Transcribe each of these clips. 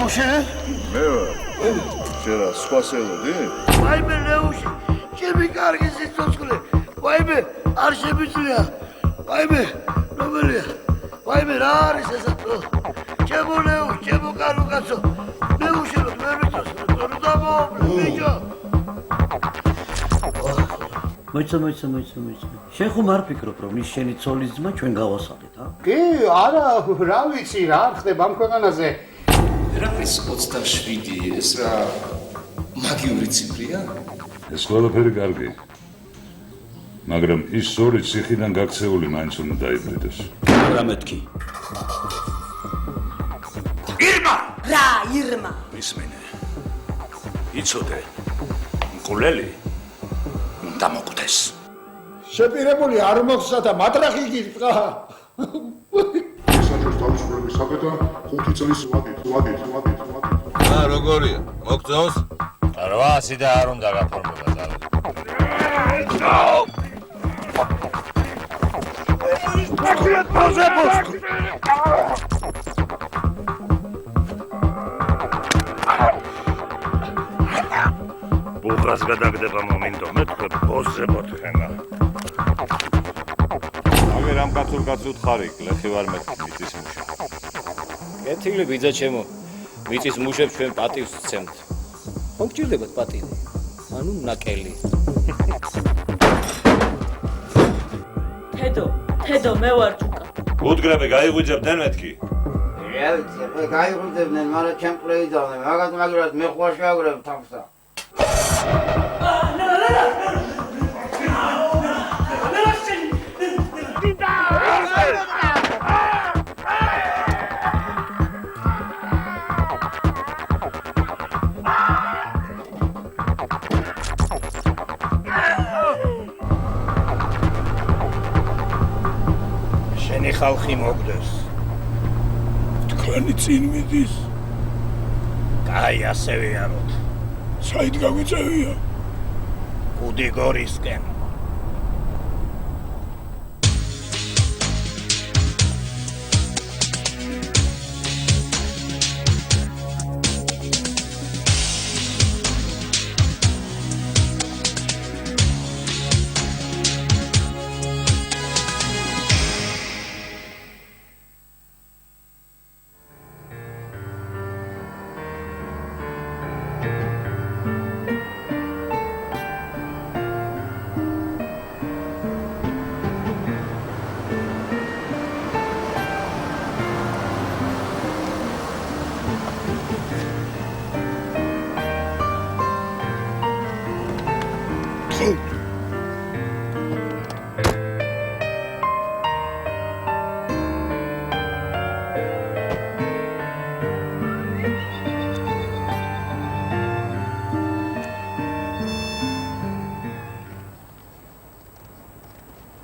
ამოშე? მე ვარ. შენ სხვა სელოდი? ვაიმე ლეუში, ჩემი კარგი სიცოცხლე. ვაიმე, არ შემიძლია. ვაიმე, რომელია? ვაიმე, რა არის ესა? ჩემო ლეუში, ჩემო კარო კაცო. ლეუში რო ვერ ვიცოს, რომ დამოვლე, ბიჭო. მოიცა. შენ ხომ არ ფიქრობ, რომ ის შენი ცოლის ძმა ჩვენ გავასალეთ, ა? კი, არა, რა ვიცი, რა ხდება ამ ქვეყანაზე. რა არის 27? ეს რა მაგიური ციფრია? ეს ყველაფერი კარგი. მაგრამ ის ორი ციხიდან გაქცეული მაინც უნდა დაიბრიტოს. რა მეთქი? ირმა! რა, ირმა? მისმენე. იცოდე. მკვლელი უნდა მოკვდეს. შეპირებული არ მოხსა და მატრახი გიწყა. საერთოდ თავისუფლების საკეთა 5 წლის ვადით. როგორია? მოგწონს? 800 და არ უნდა გაფორმება ძალა. ბუღას გადაგდება მომინდო, მეთქვე ბოზე მოთხენა. ამერ ამ კაცურ ხარი, ლეხი ვარ მიწის მუშა. კეთილი ბიძა ჩემო, მიწის მუშებს ჩვენ პატივს ვცემთ. ხომ გჭირდებათ პატივი? ანუ ნაკელი. თედო, მე ვარ ჯუკა. გუდგრები გაიღვიძებდნენ მეთქი. რა ვიცი, გაიღვიძებდნენ, მაგრამ ჩემ პლეიდავდნენ. მაგათ მე ხوار შევაგრებ თავსა. შენი ხალხი მოგდეს. თქვენი წინ მიდის. კაი, ასე ვიაროთ. საით გაგვიწევია? გუდიგორისკენ.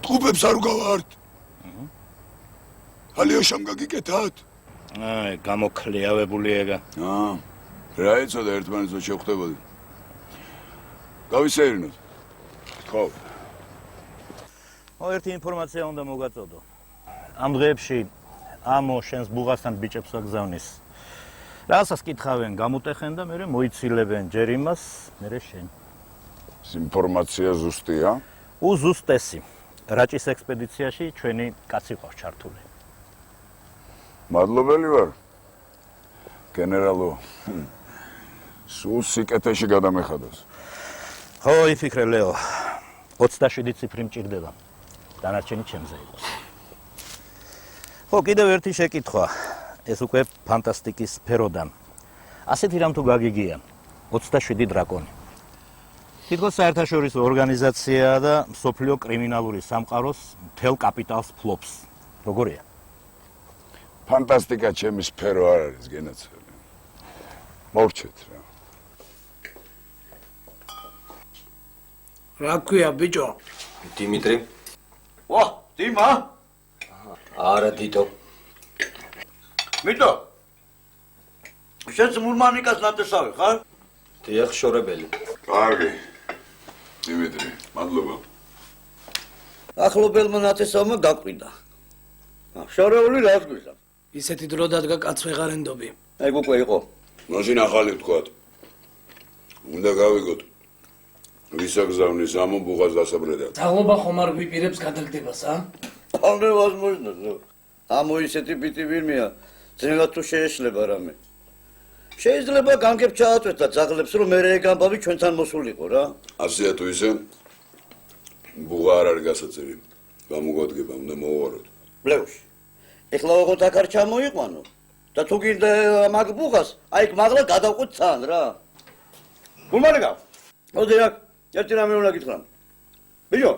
ტყუპებს არ გავართ. ალიოშამ გაგიკეთათ? აი, გამოქლიავებული ეგა. რა ეცოდა ერთმანეთს შევხვდებოდი. გავისეირნოთ. ხო. ერთი ინფორმაცია უნდა მოგაწოდო. ამ დღეებში ამო შენს ბუღასთან ბიჭებს აგზავნის. რასაც კითხავენ, გამუტეხენ და მერე მოიცილებენ ჯერ იმას, მერე შენ. ინფორმაცია ზუსტია? უზუსტესი. რაჭის ექსპედიციაში ჩვენი კაცი ყავს ჩართული. მადლობელი ვარ. გენერალო. სულ სიკეთეში გადამეხადოს. ხო, იფიქრე ლეო. 27 ციფრი მჭირდება. დანარჩენი ჩემზე იყოს. ხო, კიდევ ერთი შეკითხვა. ეს უკვე ფანტასტიკის სფეროდან. ასეთი რამ თუ გაგიგია, 27 დრაკონი. თითქოს საერთაშორისო ორგანიზაციაა და მსოფლიო კრიმინალური სამყაროს მთელ კაპიტალს ფლობს. როგორია? ფანტასტიკა ჩემი სფერო არ არის, გენაცვლე. მორჩეთ რა. რა ქვია, ბიჭო? დიმიტრი? ვა, დიმა? არა, დიდო. მიტო. შენც მურმანიკას ნათესავი ხარ? დიახ, შორებელი. კარგი. დიმიტრი, მადლობა. ახლობელმა ნათესავმა გაკვირდა. შორეული რას გვიზარდ? ისეთი დრო დადგა კაც ვეღარენდობი. ეგ უკვე იყო. მაშინ ახალი ვთქვათ. უნდა გავიგოთ. ვისაგზავნის ამო ბუღას დასაბრედად. დაღლობა ხომ არ გვიპირებს გადაგდებას, ა? Ამდენ возможно. Ამო ისეთი პიტი ვირმეა, ძნელად თუ შეეშლება რამე. შეიძლება განგებ ჩააწვეთ და ძაღლებს რომ მე ეგ ამბავი ჩვენთან მოსულიყო რა. ასეა თუ ისე ბუღა არ არის გასაწევი. გამოგადგება უნდა მოვუაროთ. ბლეუში. ეხლა ოღონდ აქ არ ჩამოიყვანო და თუ გინდა მაგ ბუღას, აი იქ მაღლა გადავყვეთ თან რა. გულმალიგა. მოდი აქ, ერთი რამე უნდა გითხრა. ბიჭო,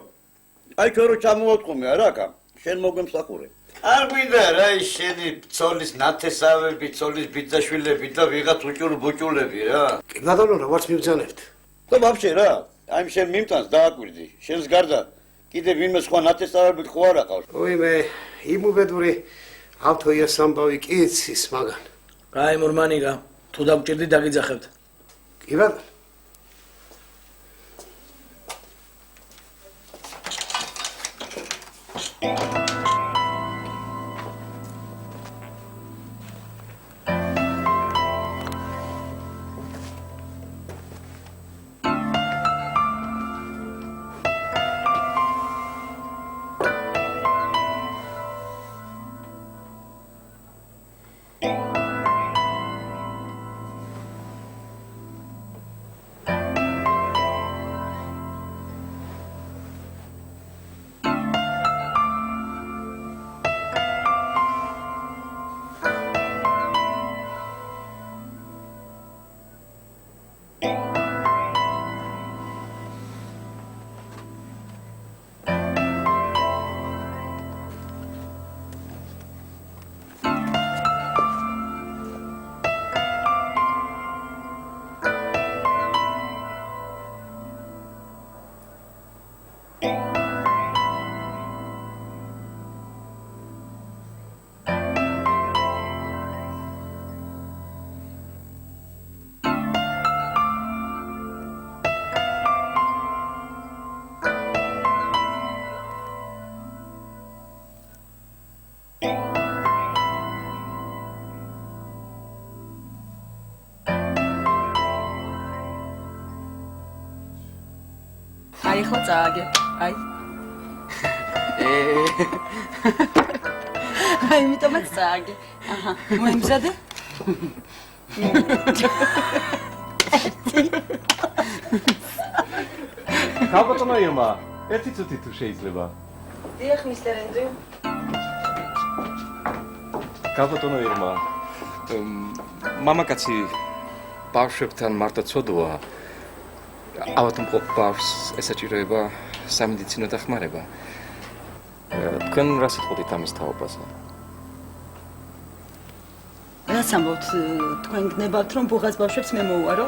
აი ჩვენ რო ჩამოვატყომე არა აქ, შენ მოგვემსახურე. არ გვინდა რა ის შენი ბრძოლის ნათესავები, ბრძოლის ბიძაშვილები და ვიღაც უჭურბუჭულები რა. კი ბატონო, როგორც მივძანებთ. და ვაფშე რა, აი შენ მიმტანს დააკვირდი, შენს გარდა კიდე ვინმე სხვა ნათესავები ხო არ აყავს? ой მე იმუბედური ავთოიას ამბავი კი იცის მაგან. აი მურმანიგა, თუ დაგჭირდი დაგიძახებთ. კი ბატონო. აი ხო წააგე. აი. აი მიტომაც წააგე. აჰა. მოიმზადე? გაბატონო ირმა, ერთი წუთი თუ შეიძლება. დიახ, მისტერ ენდრიუ. გაბატონო ირმა, მამაკაცი ბავშვებთან მარტო ცოდვაა. ავადმყოფ ბავშვს ესაჭიროება სამედიცინო დახმარება. თქვენ რას იტყოდით ამის თაობაზე? რას ამბობთ, თქვენ გნებავთ რომ ბუღას ბავშვებს მე მოვუარო?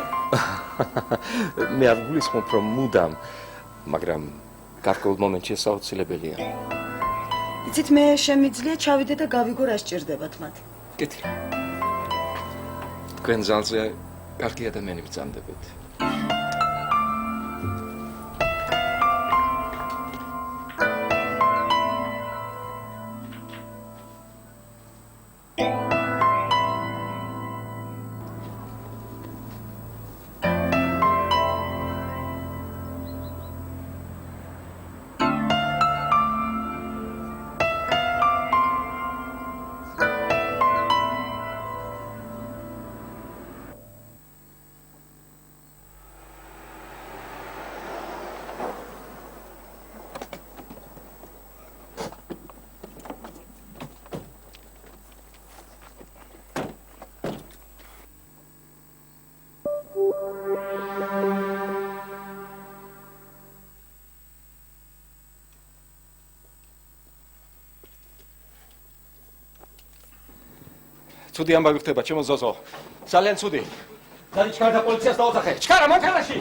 მე არ გულისხმობ რომ მუდამ, მაგრამ გარკვეულ მომენტში ეს აუცილებელია. იცით მე შემიძლია ჩავიდე და გავიგო რა სჭირდებათ მათ. კეთილი. თქვენ ზალზე კარგი ადამიანი ბრძანდებით. ცუდი ამბავი ხდება ჩემო ზოზო. ძალიან ცუდი. დადი ჩქარა და პოლიციას დაოძახე. ჩქარა მანქანაში.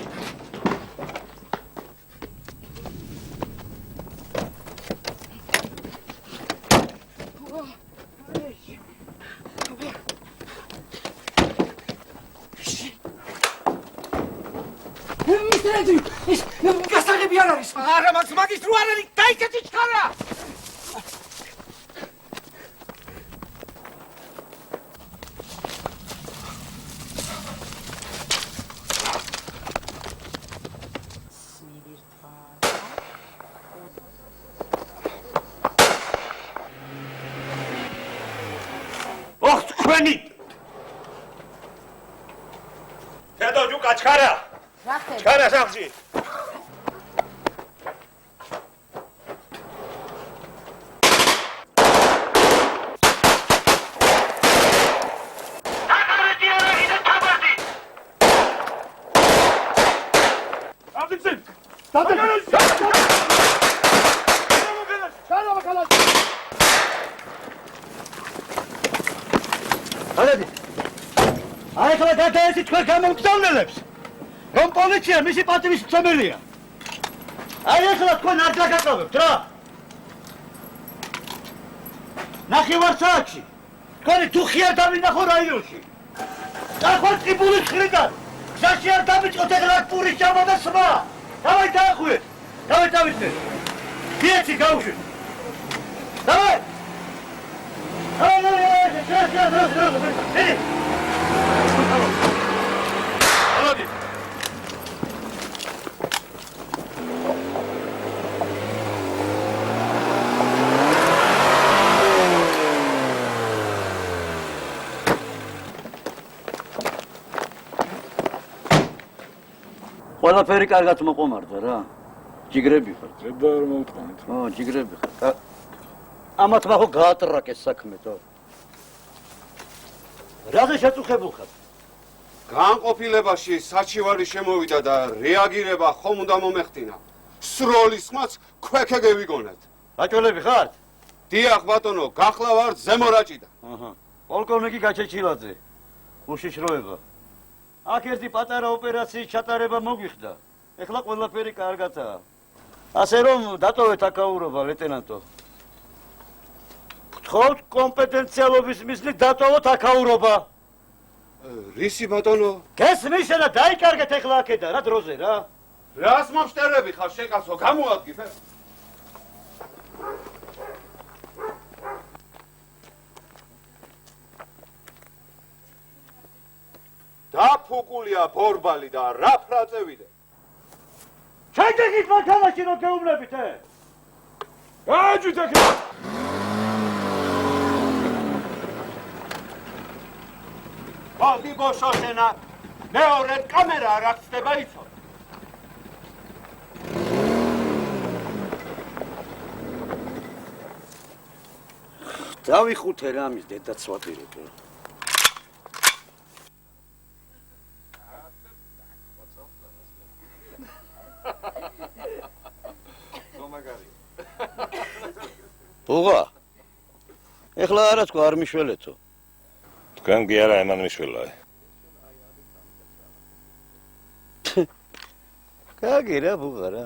მისტერ ენდრიუ, ის გასაღები არ არის. არა, მაგის რო არ არის, დაიქეთი ჩქარა. თქვენი თედო ჯუკა ჩქარა ჩქარა სახში აი ხლა გადაეცით თქვენ გამომგზავნელებს რომ პოლიცია მისი პატივისმცემელია აი ახლა თქვენ არ დაგაკავებთ რა ნახევარ საათში თქვენი თუხი არ დავინახო რაიონში დახვალ ტიბულის ხრიდან გზაში არ დამიწყოთ ეგ პურის ჯამა და სმა დავაი დაახვიეთ დავაი დავიწყეთ დიეცი გავუშვით დავაი ყველაფერი კარგად მოყომარდა რა ჯიგრები ხარ ხედა არ მოვთხოვეთ ჯიგრები ხარ ამათ მაგო გაატრაკეს საქმეთო რაზე შეწუხებულ ხარ განყოფილებაში საჩივარი შემოვიდა და რეაგირება ხომ უნდა მომეხდინა სროლის ხმაც ქვექე გევიგონეთ რაჭველები ხართ დიახ ბატონო გახლა ვარ ზემო რაჭიდან პოლკოვნიკი გაჩეჩილაძე უშიშროება აქ ერთი პატარა ოპერაციის ჩატარება მოგვიხდა ეხლა ყველაფერი კარგადაა ასე რომ დატოვეთ აკაურობა ლეიტენანტო გთხოვთ კომპეტენციალობის მიზნით დატოვოთ აკაურობა რისი ბატონო გესმის და დაიკარგეთ ეხლა აქედან რა დროზე რა რას მომშტერები ხარ შეკაცო გამოადგიფე დაფუკულია ბორბალი და რა ფრაწევიდე ჩაიგეთ მანქანაში რომ გეუბნებით გააჯვით აქ ბალდი ბოშოშენა მეორე კამერა რა ხდება იცო დავიხუთე რა ამის დედაცვადირებო ბუღა ეხლა არა თქვა არ მიშველეთო თქვენ კი არა ემან მიშველაი კარგი რა ბუღა რა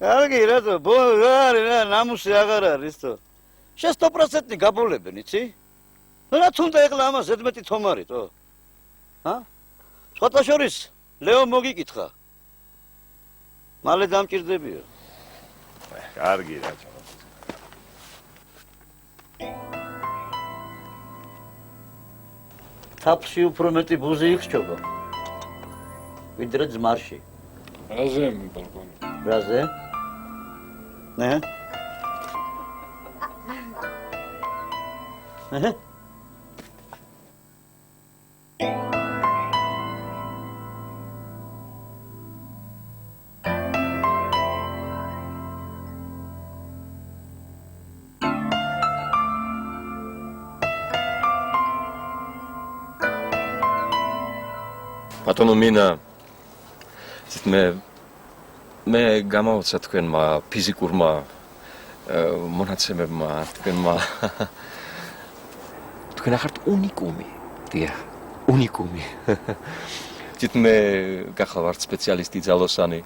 კარგი რა თო რა ნამუსი აღარ არის თო შენ 100% გაბოლებენ იცი რაც უნდა ეხლა ამას ზედმეტი თომარი თო სხვათა შორის ლეო მოგიკითხა მალე დამჭირდებიო კარგი რა თაფში უფრო მეტი ბუზი იხსჯობა ვიდრე ძმარში რაზე პოლკოვნიკი რაზე ბატონო მინა მე გამოვცა თქვენმა ფიზიკურმა მონაცემებმა თქვენმა თქვენ ახართ უნიკუმი დიახ უნიკუმი მე გახავართ სპეციალისტი ძალოსანი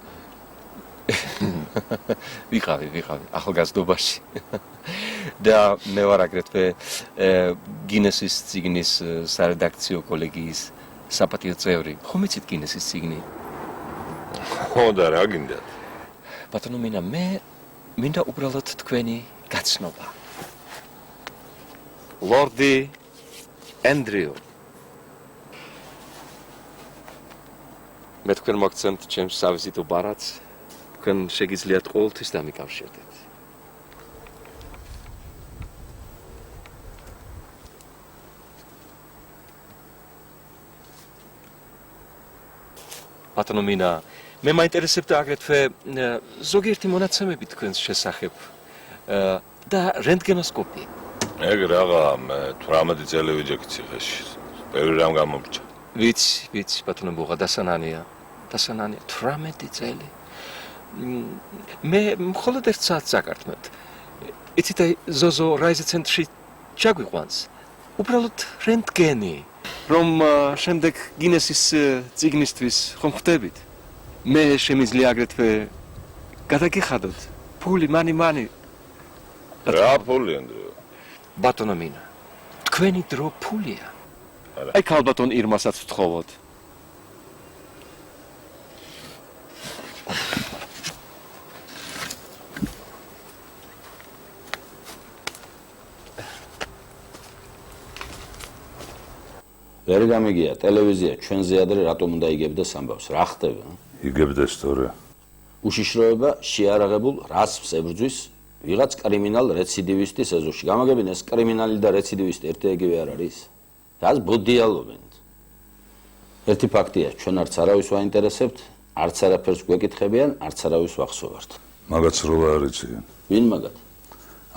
ვიყავი ახალგაზრდობაში და მე ვარ აგრეთვე გინესის წიგნის სარედაქციო კოლეგიის საპატიო წევრი. ხომ იცით გინესის წიგნი? ხო და რა გინდათ? ბატონო მინა მე მინდა უბრალოდ თქვენი გაცნობა. ლორდი ენდრიუ. მე თქვენ მოგცემთ ჩემს სავიზიტო ბარათს. თქვენ შეგიძლიათ ყოველთვის დამიკავშირდეთ. ბატონო მინა, მე მაინტერესებდა აგრეთვე ზოგიერთი მონაცემები თქვენს შესახებ და რენტგენოსკოპი. ეგ რაღა, მე 18 წელი ვიჯექი ციხეში. ბევრი რამ გამომრჩა. ვიცი, ბატონო ბუღა, დასანანია. 18 წელი. მე მხოლოდ ერთ საათს აკარტმევთ. იცით, აი ზოზო რაიზე ცენტრში ჩაგვიყვანს. უბრალოდ რენტგენი, რომ შემდეგ გინესის წიგნისთვის ხომ ხვდებით. მე შემიძლია აგრეთვე გადაგიხადოთ. ფული, მანი. რა ფული, ანდრეო? ბატონო მინა, თქვენი დრო ფულია. აი ქალბატონ ირმასაც ვთხოვოთ. ვერ გამიგია, ტელევიზია ჩვენზე ადრე რატომ უნდა იგებდა სამბავს? რა ხდება? იგებდეს თორე. უშიშროება შეარაღებულ რასპს ებრძვის ვიღაც კრიმინალ რეციდივისტის ეზოში. გამაგებინ ეს კრიმინალი და რეციდივისტი ერთ-ეგივე არ არის? რას ბოდიალობენ? ერთი ფაქტია, ჩვენ არც არავის ვაინტერესებთ, არც არაფერს გვეკითხებიან, არც არავის ვახსოვართ. მაგაც როლა არიციან. ვინ მაგათ?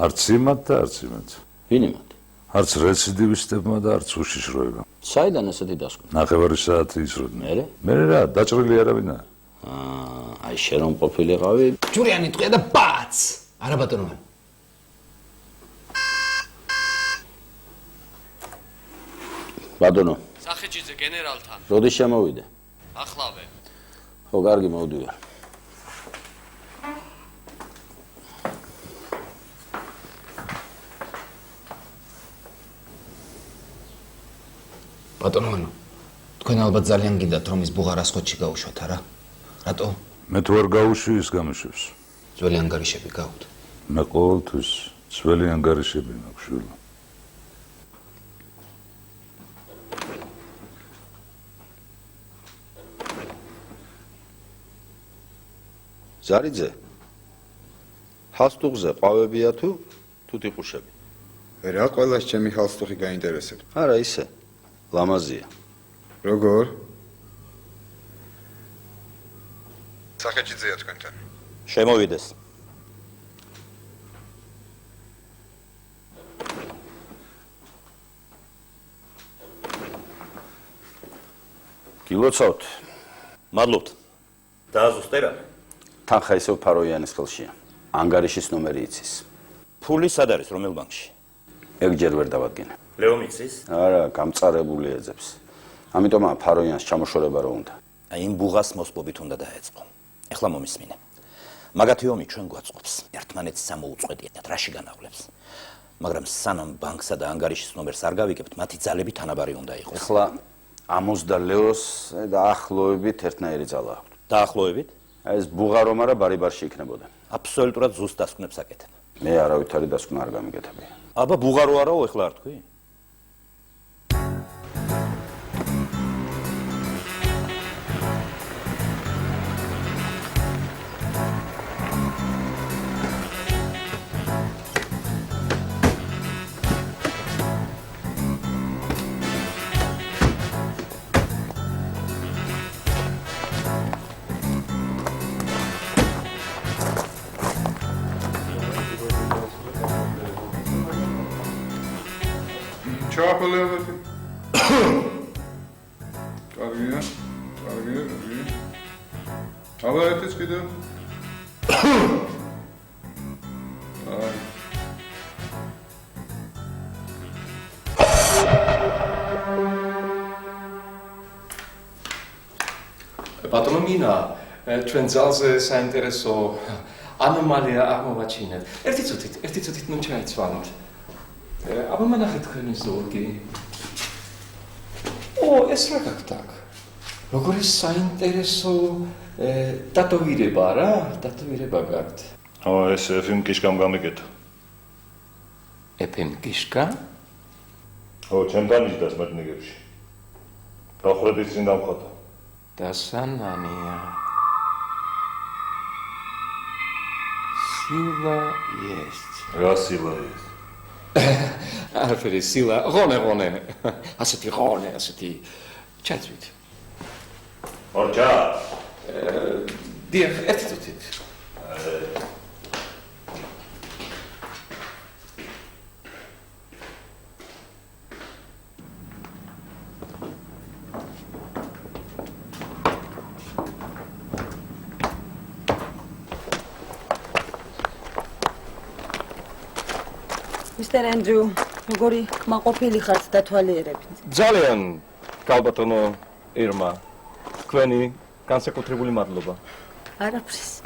არც იმათ და არც იმათ. ვინ იმათ? არც რეციდივისტებმა და არც უშიშროებამ. საიდან ესეთი დასკვნა? ნახევარი საათი ისროდნენ. მერე? მერე რა, დაჭრილი არავინ არ. აი შენ რომ ყოფილიყავი, ჯურიანი ტყვია და ბაც! არა ბატონო. ბატონო. სახეჯიძე გენერალთან. როდის შემოვიდე? ახლავე. ხო, კარგი, მოვდივარ. ბატონო, თქვენ ალბათ ძალიან გინდათ რომ ის ბუღა რასხოთში გაუშვათ, არა? რატო? მე თუ არ გაუშვი, ის გამიშვებს. ძველი ანგარიშები გაქვთ. მე ყოველთვის ძველი ანგარიშები მაქვს, შვილო. ზარიძე, ჰალსტუღზე ყვავებია თუ თუთიყუშები? რა ყველას ჩემი ჰალსტუღი გაინტერესებს? არა, ისე. ლამაზია. როგორ? სახეჯიძეა თქვენთან. შემოვიდეს. გილოცავთ. მადლობთ. დააზუსტე რა? თანხა ისევ ფაროიანის ხელშია. ანგარიშის ნომერი იცის. ფული სად არის, რომელ ბანკში? ეგ ჯერ ვერ დავადგინე. ლეომიცის? არა, გამწარებული ეძებს. ამიტომაა ფაროიანს ჩამოშორება რო უნდა. აი იმ ბუღას მოსპობით უნდა დაეწყო. ეხლა მომისმინე. მაგათი ომი ჩვენ გვაწყობს. ერთმანეთს სამოუწყვეტიათ, რაში განავლებს. მაგრამ სანამ ბანკსა და ანგარიშის ნომერს არ გავიგებთ, მათი ძალები თანაბარი უნდა იყოს. ეხლა ამოს და ლეოს დაახლოებით ერთნაირი ძალა აქვს. დაახლოებით? აი ეს ბუღა რომ არა ბარი-ბარში იქნებოდა. აბსოლუტურად ზუსტ დასკვნებს აკეთებ. მე არავითარი დასკვნა არ გამიგეთებია. აბა ბუღა რო არაო, ეხლა არ თქვი? ჩააფოლეობთ. კარგია. აბა ერთიც კიდევ. აი. ბატონო მინა, ჩვენ ძალზე საინტერესო ანომალია აღმოვაჩინეთ. ერთი წუთით ნუ ჩაიცვალოთ. აბა მანახეთ თქვენი ზოგი. ეს რა გაქვთ აქ? როგორი საინტერესო დატოვირება რა? დატოვირება გაქვთ. ეს FM კიშკამ გამიგეთ. FM კიშკა? ჩემთან იჯდას მეტნიგებში. დახრედის წინ დამხატა. დასანანია. სილა есть. რა სილა есть? არაფერი სილა, ღონე. ასეთი ღონე, ასეთი ჩაძვით. ორჯა. დიახ, ერთი წუთით. Mr. Andrew, როგორი კმაყოფილი ხართ დათვალიერებით? ძალიან გალბატონო ირმა, თქვენი განსაკუთრებული მადლობა. არაფრის.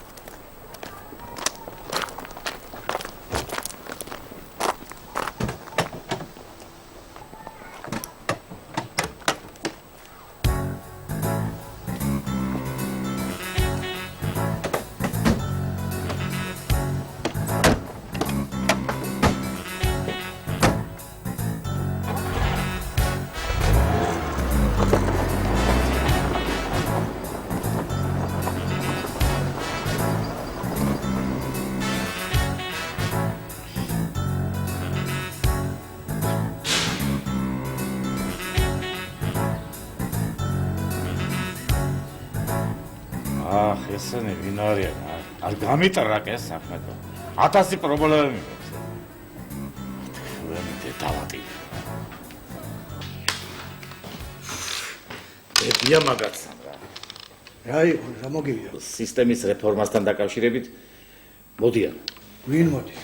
ესენი ვინ არიან? არ გამიტრაკეს საქმეთო. 1000 პრობლემები მაქვს. ჩვენი დედავატი. ებია მაგაცან რა. რა იყო, რა მოგივია? სისტემის რეფორმასთან დაკავშირებით მოდიან. ვინ მოდის?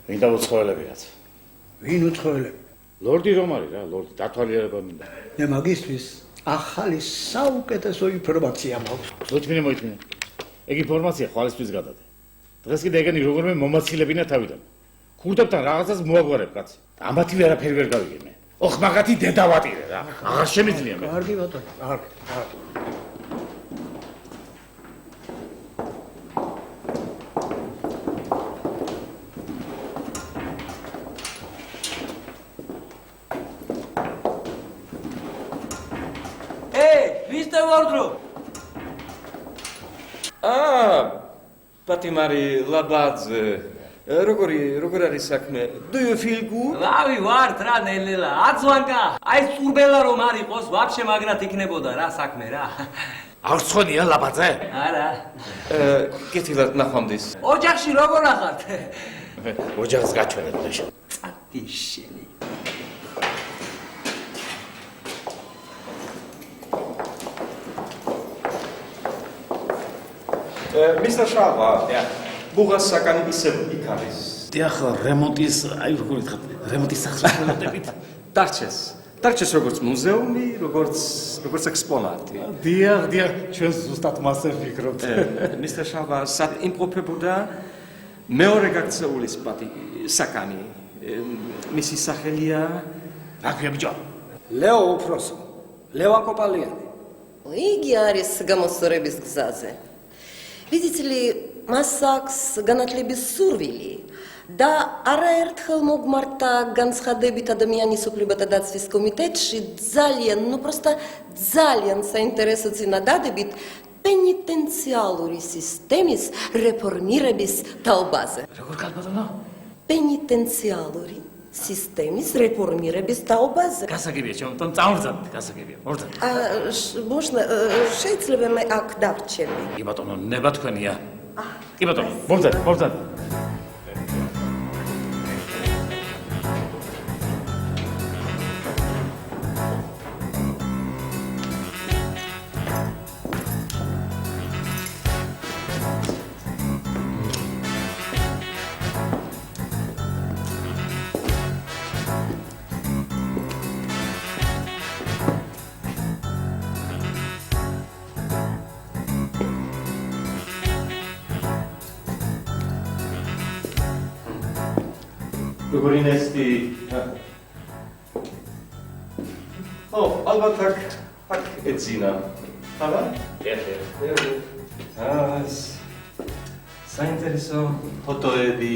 ვინ დაუცხოველებიაც. ვინ უცხოელები? ლორდი რომარი რა, ლორდი დათვალიერება მინდა. მე მაგისტრის ახალი საუკეთესო ინფორმაცია მაქვს. მოიწმინე. ეგ ინფორმაცია ხვალისთვის გადადე. დღეს კიდე ეგენი როგორმე მომაცილებინა თავიდან. ქურდებთან რაღაცას მოაგვარებ კაცი. ამათი ვერაფერი ვერ გავიგე მე. ოხ მაგათი დედავატირე რა. აღარ შემიძლია მე. კარგი ბატონო, კარგი. Mr. Wardrobe. Patimari Labadze. როგორ არის საქმე? Do you feel good? რავი ვართ რა ნელელა. აცვანკა. აი სურბელა რომ არ იყოს, ვაფშე მაგრად იქნებოდა რა საქმე რა. არ ცხონია ლაბაძე? არა. კეთილად ნახვამდის. ოჯახში როგორ ახართ? ოჯახს გაჩვენეთ დაშა. წატიშელი. Mr. Shava, ბუღას საკანი ისევ იქ არის. დიახ, რემონტის, აი როგორ ვთქვა, რემონტის სახსრებებით. დარჩეს როგორც მუზეუმი, როგორც ექსპონატი. დიახ, ჩვენ ზუსტად მასე ვფიქრობთ. Mr. Shava, სად იმყოფებოდა მეორე გაქცეულის პატი საკანი. მისი სახელია რა ქვია ბიჭო? ლეო უფროსო. ლევან კოპალიანი. იგი არის გამოსწორების გზაზე. Видите ли, მას აქვს განათლების სურვილი და არაერთხელ მოგმართა განცხადებით ადამიანის უფლებათა დაცვის კომიტეტში ძალიან საინტერესო წინადადებით პენიტენციალური სისტემის რეფორმირების თაობაზე. როგორ გალბატონო? პენიტენციალური სისტემის რეფორმირების თაობაზე. გასაგებია, ჩემთან წამორძადეთ, გასაგებია. მორძად. Можно, შეიძლება მე აქ დავრჩები. კი ბატონო, ნება თქვენია. კი ბატონო, მორძად. როგორი ნესტი. ალბათ აქ ეძინა. აბა? საინტერესო ფოტოები.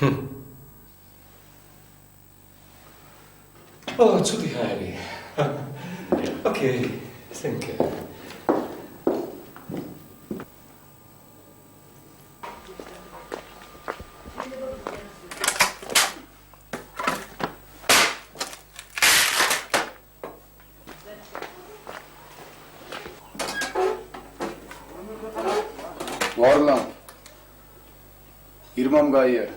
Oh, zu die Heidi. Okay, thank you. ვარლან ირმამ გაიარე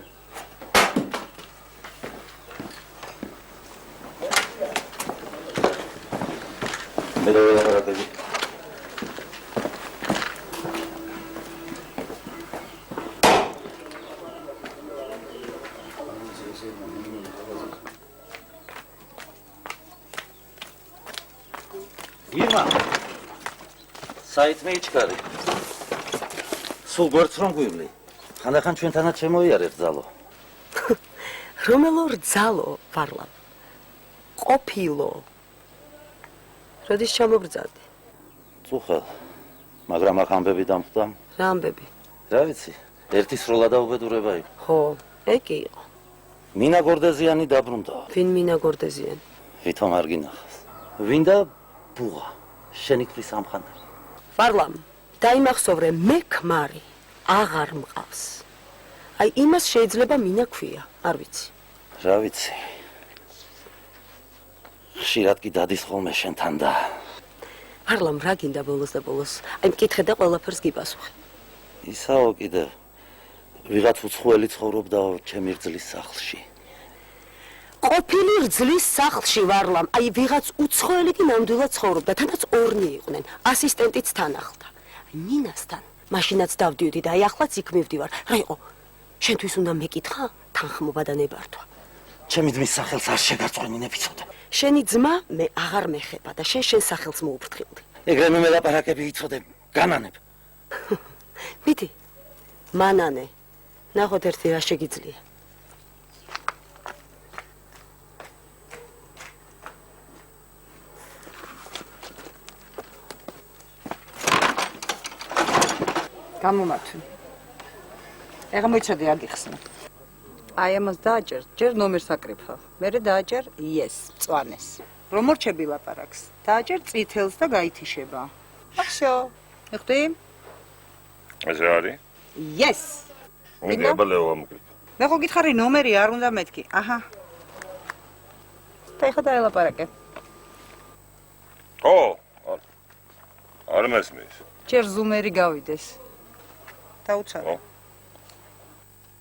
მე რა ვეღარაკები ირმა საით მეიჩქარი სულ გვერდს რომ გვივლი ხანდახან ჩვენთანაც შემოიარეთ ძალო რომელო რძალო ვარლამ ყოფილო როდის ჩამოგრძალდი წუხელ მაგრამ აქ ამბები დამხვდა რა ამბები რა ვიცი ერთი სროლა და უბედურება იყო ხო ეკი იყო მინა გორდეზიანი დაბრუნდა ვინ მინა გორდეზიანი ვითომ არ გინახავს ვინ და ბუღა შენი ქმრის ამხანარი ვარლამ დაიმახსოვრე მე ქმარი აღარ მყავს აი იმას შეიძლება მინა ქვია არ ვიცი რა ვიცი ხშირად კი დადის ხოლმე შენთან და ვარლამ რა გინდა ბოლოს და ბოლოს აი მკითხე და ყველაფერს გიპასუხე ისაო კიდევ ვიღაც უცხოელი ცხოვრობდა ჩემი რძლის სახლში ყოფილი რძლის სახლში ვარლამ აი ვიღაც უცხოელი კი ნამდვილად ცხოვრობდა თანაც ორნი იყვნენ ასისტენტიც თან ახლდა ნინასთან მაშინაც დავდიოდი და აი ახლაც იქ მივდივარ რა იყო შენთვის უნდა მეკითხა თანხმობა და ნებართვა ჩემი ძმის სახელს არ შეგარწყვინინე ვიცოდე შენი ძმა მე აღარ მეხება და შენ სახელს მოუფრთხილდი ეგრე მე მელაპარაკები იცოდე განანებ მიდი მანანე ნახოთ ერთი რა შეგიძლია გამომართვი. ეხლა მოიცადე აგიხსნა. აი ამას დააჭერ, ჯერ ნომერს აკრიფა. მერე დააჭერ yes, წვანეს. რომ მორჩები ლაპარაკს. დააჭერ წითელს და გაითიშება. ახშო. ეხტი? ესე არის? yes. მინდა ბალეო ამკრიფ. მე ხო გითხარი ნომერი არ უნდა მეთქი. აჰა. და ეხლა დაელაპარაკე. ო! არ მესმის. ჯერ ზუმერი გავიდეს. დაუცადე.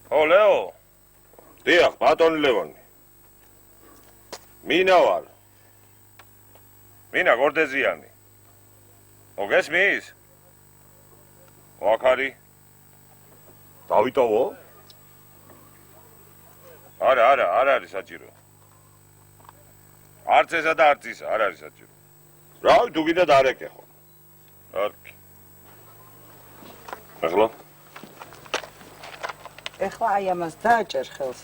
ო, ლეო. დიახ, ბატონი ლევონი. მინა ვარ. მინა გორდეზიანი. მოგესმის? ვაკარი. დავიტოვო? არა, არ არის საჭირო. არც ესა და არც ისა, არ არის საჭირო. რა, თუ გინდა დარეკეხო. არქი. ახლა? ეხლა აი ამას დააჭერ ხელს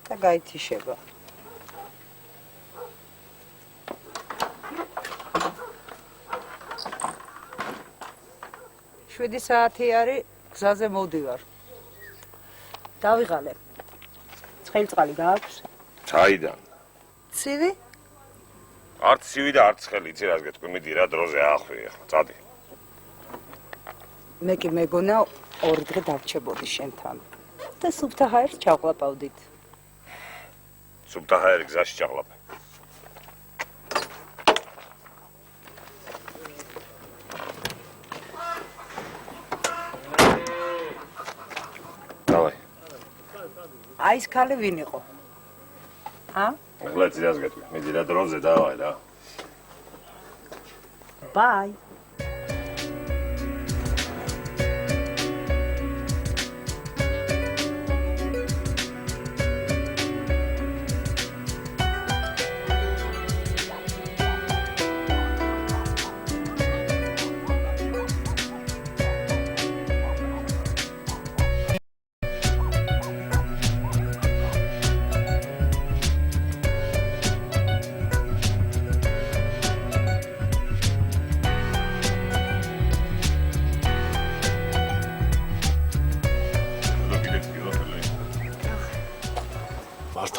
და გაითიშება. შვიდი საათი არის, გზაზე მოვდივარ. დავიღალე. ცხელი გააქვს? ჩაიდან. ცივი? არც ცივი და არც ცხელი, იცი რას გეტყვი, მიდი რა დროზე ახვი ახლა, წადი. მე კი მეგონა 2 დღე დავრჩებოდი შენთან და სუფთა ჰაერს ჩავყლაპავდით. სუფთა ჰაერი გზაში ჩაღლაპე. დავაი. აი ეს ქალი ვინ იყო? ახლა იცი რას გეტყვი, მიდი რა დროზე დავაი რა. ბაი.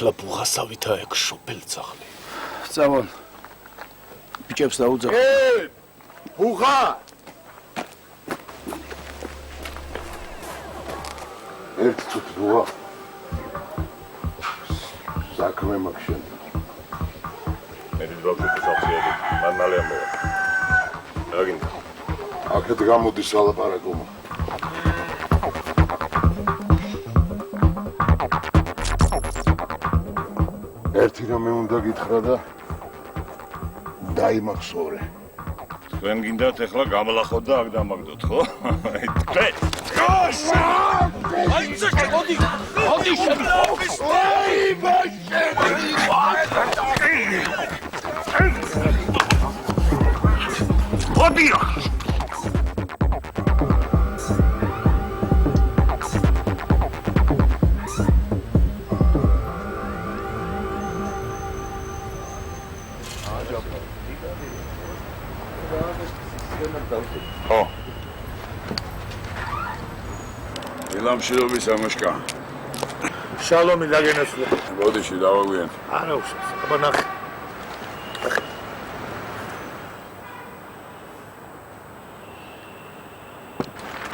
ეხლა ბუღასავითა ეგ შოფელ ძაღლი. წავon. ბიჭებს დაუძახ. ბუღა! ერთ წუთი ბუღა. საქმე მაქვს შენ. მე ვიძახები საფრთხეები. მალე ამოვა. რა გინდა? აქეთ გამოდის ალაპარაკობა. ერთი რამე უნდა გითხრა და დაიმახსოვრე. თქვენ გინდათ ეხლა გამლახოთ და აქ დამაგდოთ, ხო? თქვენ მოდი შენ. მოდია. ხო. ილამშილობის ამოშკა. შალომი დაგენასწრე. ბოდიში დავაგვიან. არა უშავს. აბა ნახე.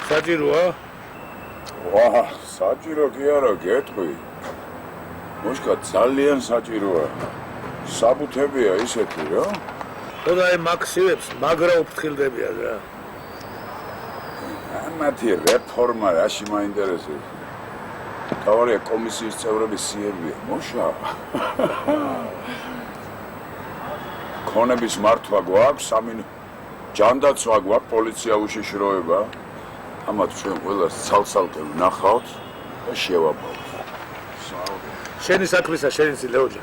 საჭიროა? ვა, საჭირო კი არა, გეტყვი. მოშკა ძალიან საჭიროა. საბუთებია ისეთი, რა? ხოდა აი მაქსივებს მაგრა უფრთხილდებიან რა. მათი რეფორმა რაში მაინტერესებს? თავარია კომისიის წევრების სიერვია, მოშა. ქონების მართვა გვაქვს, ჯანდაცვა გვაქვს, პოლიცია უშიშროება. ამათ ჩვენ ყველას ცალ-ცალკე ვნახავთ და შევაბავთ. შენი საქმისა, შენი ლეოჯა.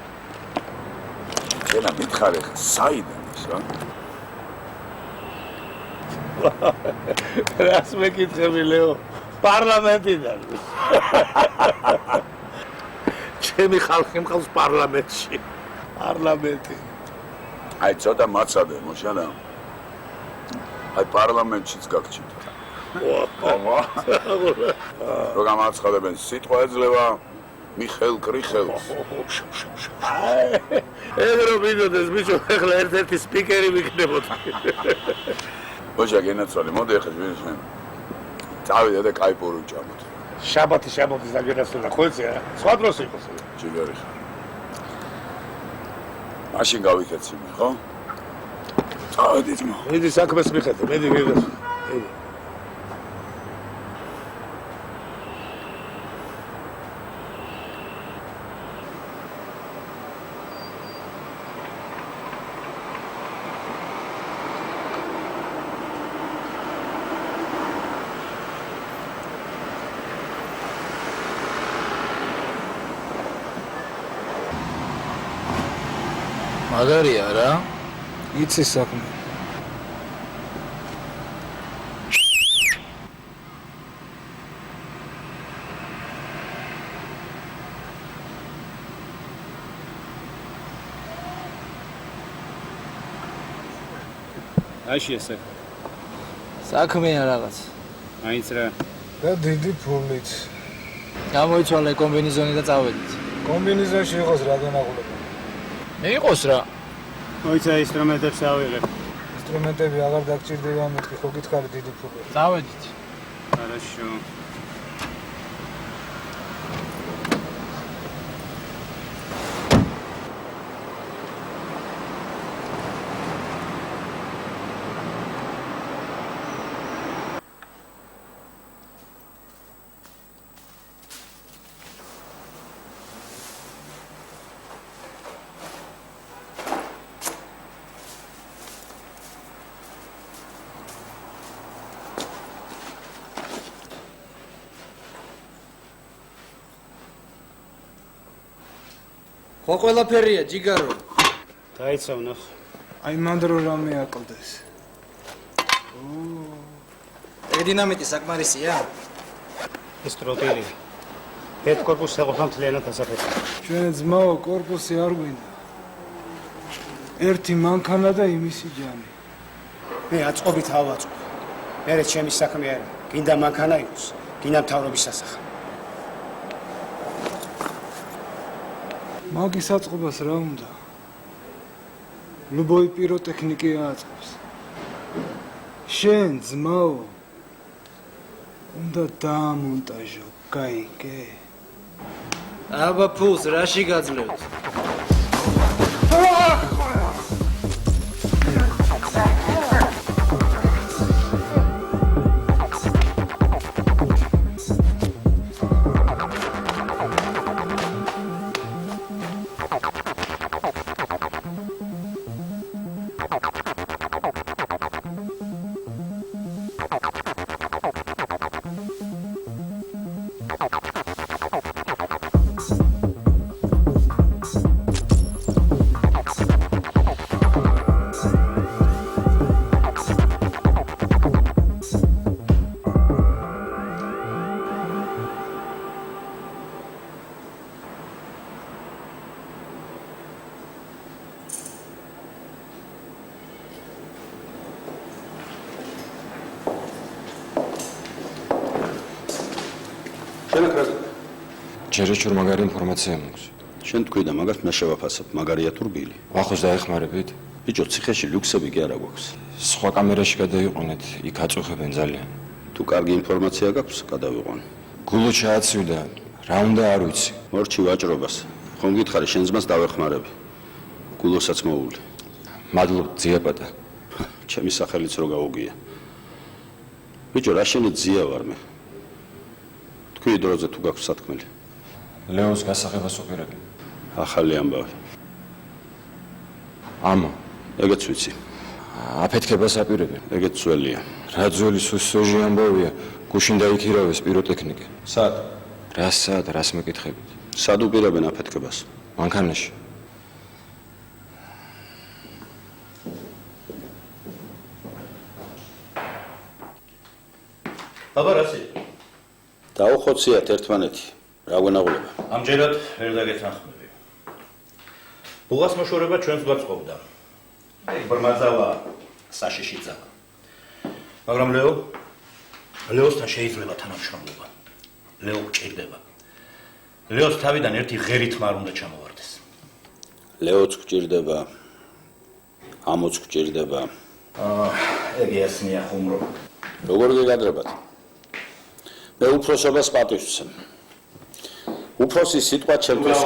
ენა მითხარე ხა საიდან ის რა? რას მეკითხები ლეო? პარლამენტიდან. ჩემი ხალხი მყავს პარლამენტში. პარლამენტი. აი ცოტა მაცადე, მოშანა. აი პარლამენტშიც გაგჩით. რო გამაცხადებენ სიტყვა ეძლევა მიხელ კრიხელს. ეგრო ვიდოდეს ბიჭო, ეხლა ერთ-ერთი სპიკერი ვიქნებოდი. მოშა გენაცვალე, მოდი ახლა ვინმე. წავიდე და კაი პური ვჭამოთ. შაბათი დაგენასწრა, ხოლმე რა. სხვა დროს იყოს. ჯიგარი ხარ. მაშინ გავიქეციმე, ხო? წავედი ძმა. მიდი საქმეს მიხედე, მიდი გიგეს. მიდი. მაგარია რა. იცი საქმე. აშია საქმე. საქმეა რაღაც. მაინც რა. და დიდი ფულით. გამოიცვალე კომბინეზონი და წავედით. კომბინეზონში იყოს რა განაღლება. მეიყოს რა. მოიცა ინსტრუმენტებს ავიღებ. ინსტრუმენტები აღარ დაგჭირდება, მეთქი ხო გითხარი დიდი ფული. წავედით. хорошо. ხო ყველაფერია ჯიგარო. დაიცა ვნახ. აი მანდრო რამე აკლდეს. დინამიტი საკმარისია? ეს ტროტილი. ერთ კორპუსს ეყოფა მთლიანად ასაფეთქო. ჩვენ ძმაო კორპუსი არ გვინდა. ერთი მანქანა და იმისი ჯამი. მე აწყობით ავაწყო. მერე ჩემი საქმე არა. გინდა მანქანა იყოს, გინდა მთავრობის სასახი. მაგის აწყობას რა უნდა? ლუბოი პიროტექნიკი აწყობს. შენ ძმაო უნდა დაამონტაჟო, გაიგე? აბა ფულს რაში გაძლევთ? ჯერე ჩურ მაგარი ინფორმაცია მაქვს. შენ თქვი და მაგას მე შევაფასებ, მაგარია თუ რბილი? ვახოს დაეხმარებით? ბიჭო, ციხეში ლუქსები კი არა გვაქვს. სხვა კამერაში გადაიყვანეთ, იქ აწუხებენ ძალიან. თუ კარგი ინფორმაცია გაქვს, გადავიყვან. გულო ჩააცვიდა, რა უნდა არ ვიცი. მორჩი ვაჭრობას. ხომ გითხარი, შენ ძმას დავეხმარები. გულოსაც მოული. მადლობ, ძიაპატა. ჩემი სახელიც რო გაუგია. ბიჭო, რა შენი ძია ვარ მე? თქვი დროზე თუ გაქვს სათქმელი. ლეოს გასაღებას უპირები. ახალი ამბავი. ამა. ეგეც ვიცი. აფეთქებას აპირები. ეგეც ძველია. რა ძველი სუჟი ამბავია, გუშინ დაიქირავეს პიროტექნიკა. სად? რას მეკითხებით? სად უპირებენ აფეთქებას? მანქანაში. აბა რაცი? დაუხოციათ ერთმანეთი. რა გვენაღულება? ამჯერად ვერ დაგეთანხმები. ბუღას მოშორება ჩვენს გვაწყობდა. აი ბრმაძავა საშიში ძალა. მაგრამ ლეოსთან შეიძლება თანამშრომლობა. ლეო გჭირდება. ლეოს თავიდან ერთი ღერით მარ უნდა ჩამოვარდეს. ლეოც გჭირდება. ამოც გჭირდება. ეგ ასნია ხუმრო. როგორ გეგადრებათ? მე უფროსობას პატივს ვცემ. უფროსი სიტყვა ჩემთვის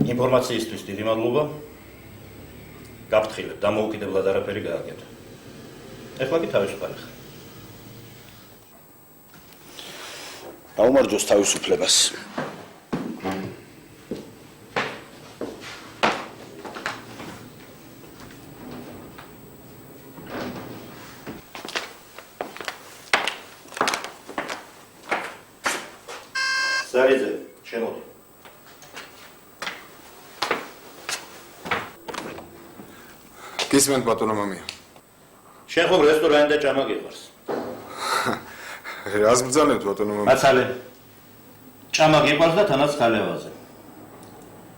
ინფორმაციისთვის დიდი მადლობა. გაფრთხილებ, დამოუკიდებლად არაფერი გააკეთო. ეხლა კი თავისუფალი ხარ. აუმარჯოს თავისუფლებას. ზარიძე, შემოდი. გისმენთ ბატონო მამია. შენ ხომ რესტორანი და ჭამა გიყვარს? რას ბრძანებთ ბატონო მამია? მაცალე. ჭამა გიყვარს და თანაც ხალევაზე.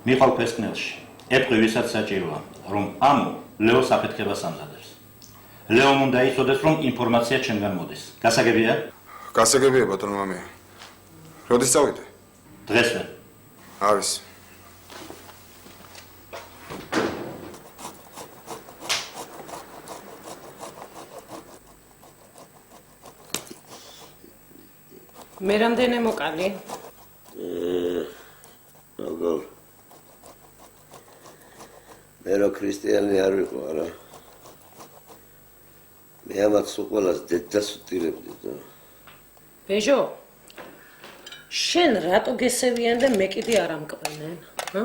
მიყავ ფესკნელში. ეთქვი ვისაც საჭიროა, რომ ამო ლეოს აფეთქებას ამზადებს. ლეომ უნდა იცოდეს, რომ ინფორმაცია ჩემგან მოდის. გასაგებია? გასაგებია ბატონო მამია. როდის წავიდე? დღესვე. არის. მე რამდენი მოკალი? როგორ? მე რო ქრისტიანი არ ვიყო, არა? მე ამათ სულ ყველას დედას ვტირებდი და ბეჟო, შენ რატო გესევიან და მე კიდე არ ამკվენენ, ჰა?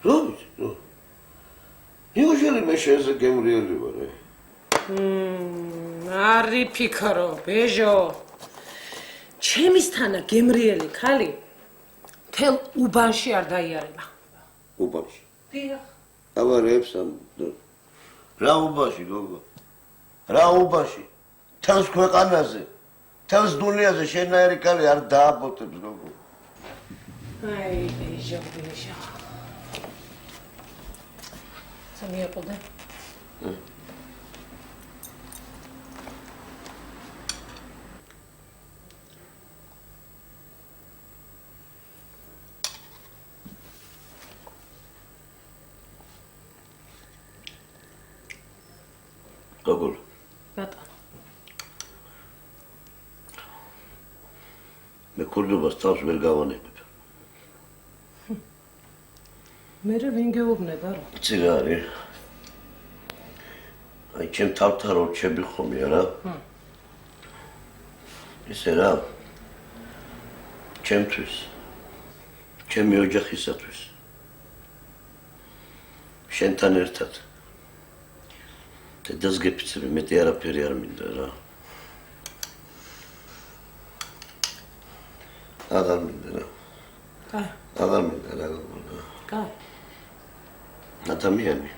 რო ვიცი, რო. ნიუჟელი მე შენზე გემრიელი ვარ. არი ფიქრო, ბეჟო. ჩემისთანა გემრიელი ქალი თელ უბანში არ დაიარება. უბანში? დიახ. ავარებს ამ რა უბანში, გოგო? რა უბანში? თელს ქვეყანაზე, თელს დუნიაზე შენაერი ქალი არ დააბოტებს, გოგო. აი, ბეჟო. სამიაყოდე. გოგოლ. ბატონო. მე ქორდობას თავს ვერ გავანებებ. მე ვინ გეუბნება რა? იცი რა არის? აი ჩემ თავთან რო რჩები ხომი არა? ისე რა? ჩემთვის. ჩემი ოჯახისათვის. შენთან ერთად. დედას გეფიცები, მეტი არაფერი არ მინდა რა. აღარ მინდა რა. კაი. აღარ მინდა რა გოგონა. კაი. ადამიანი.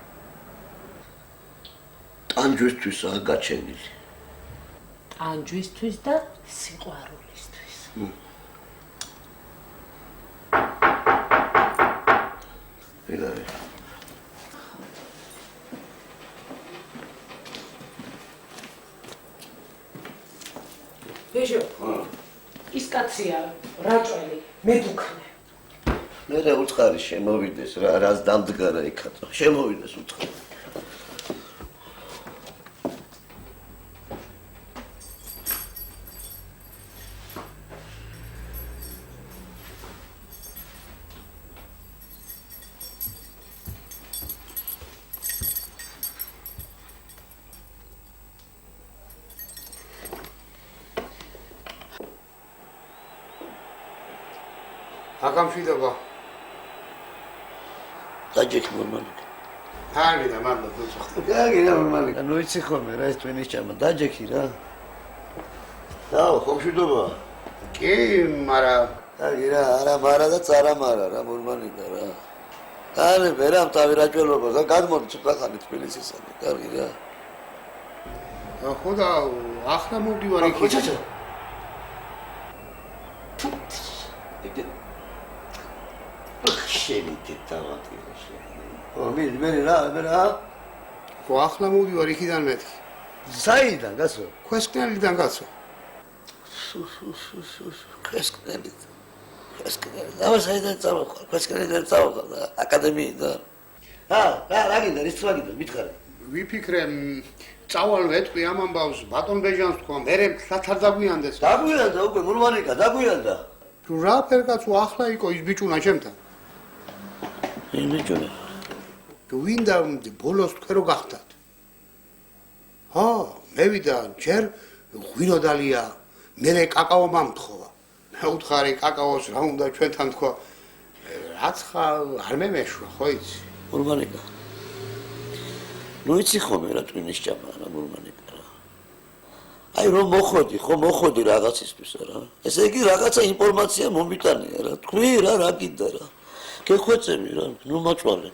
ტანჯვისთვისაა გაჩენილი. ტანჯვისთვის და სიყვარულისთვის. ვიღარი. ბეჟო. ის კაცია, რაჭველი, მე დუქნე. მე რა უცხარი შემოვიდეს რა, რას დამდგარა იქაც. შემოვიდეს უცხარი. აკამშვიდობა. დაჯექი მორმალიკა. ჰარგიდა მართლა თუცხო. გაგიდა მორმალიკა. ნუ იცი ხოლმე რა ეს ტვინის ჭამა. დაჯექი რა. დაო, ხომშვიდობა. კი, მარა გაგიდა, არა მარა და წარა მარა რა მორმალიკა რა. კάνε ვერამ თავი რაჭველობა და გადმოდი ცოტა ხანი თბილისისაკენ. კარგი რა. ხო და ახლა მოვდივარ იქ. ხოჭაჭა. შენით დავატირე. ო, მე რა? ხო ახლა მოვდივარ იქიდან მეთქი. საიდან გასო? ქვესკნელიდან გასო. ქვესკნელი. აბა საიდან წავხარ? ქვესკნელიდან წავხარ აკადემიიდან. რა გინდა, ის რა გინდა, მითხარი. ვიფიქრე წავალ ვეთქვი ამ ამბავს ბატონ ბეჟანს თქვა, მერე რაც არ დაგვიანდეს. დაგვიანდა უკვე მურმანიკა, დაგვიანდა. თუ რა ფერკაცო ახლა იყო ის ბიჭუნა ჩემთან. ის ბიჭუნა. თუ ვინდა ბოლოს თქვენ რო გახდათ. მე ვიდა ჯერ ღვინოდალია, მერე კაკაო მომთხოვა. მე უთხარი კაკაოს რა უნდა ჩვენთან თქვა. რაც ხარ არ მემეშვა, ხო იცი? მურმანიკა. ნუ იცი ხომე რა ტვინის ჭამა რა მურმანიკა რა. აი რომ მოხოდი რაღაცისთვის რა. ესე იგი რაღაცა ინფორმაცია მომიტანია რა. თქვი რა გინდა რა. გეხვეწები რა, ნუ მოწვალე.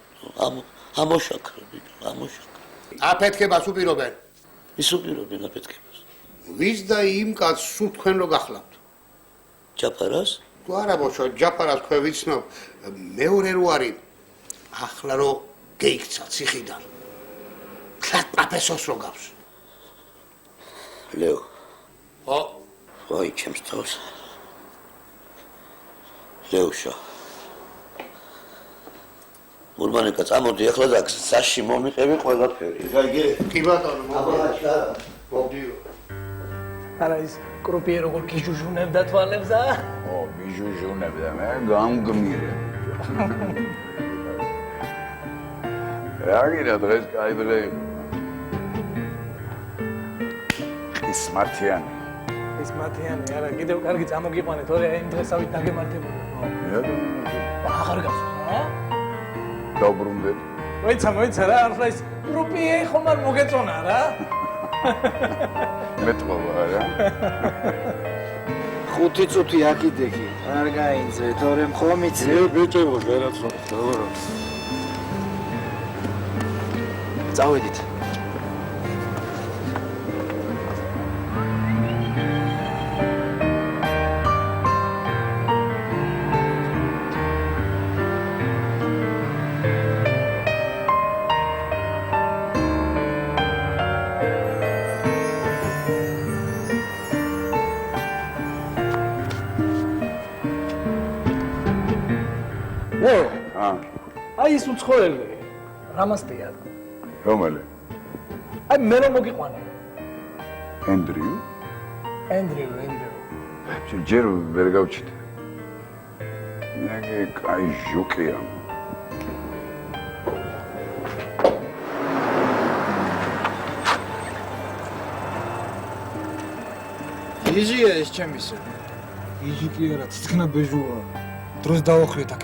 ამოშაქრები, ამოშაქრე. აფეთქებას უპირობენ. ის უპირობენ აფეთქებას. ვის და იმ კაცს სულ თქვენ რო გახლავთ? ჯაფარას? თუ არა ბოჭო, ჯაფარას თქვენ ვიცნობ, მეორე რო არის. ახლა რო გეიქცა ციხიდან. ხლად პროფესორს რო გავს. ლეო. ხო? ვაი, ჩემს თავს. ლეოშა. მურმანიკა წამოდი ახლა და საში მომიყევი ყველაფერი. გაიგე? კი ბატონო, აბა, მოვდიო. არა ის კრუპიე როგორ გიჟუჟუნებდა თვალებს ა? ო, გიჟუჟუნებდა, მე გამგმირე. რა გირა დღეს კაი დღე იყო. ისმათიანი. ისმათიანი, არა, კიდევ კარგი წამოგიყვანე, თორე იმ დღესავით დაგემართებოდა. აღარ გასვს, ა? დაუბრუნდები. მოიცა რა, ახლა ის კრუპიე ხომ არ მოგეწონა რა? მეტყობა რა. 5 წუთი აკიდექი, არ გაინძრე, თორემ ხომ იცი? ბიჭებო, ვერაცო, როგორ? წავედით. აი ის უცხოელი, რამასტია. რომელი? აი მე რომ მოგიყვანო. ენდრიუ? ენდრიუ. ჯერ ვერ გავჩით. ნაგე კაი ჟუკია. იჟია ეს ჩემისა. იჟი კი არა, თითქნა ბეჟუა. დროს დავახრიეთ აქ.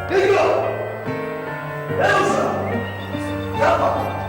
Elsa! Elsa! Elsa!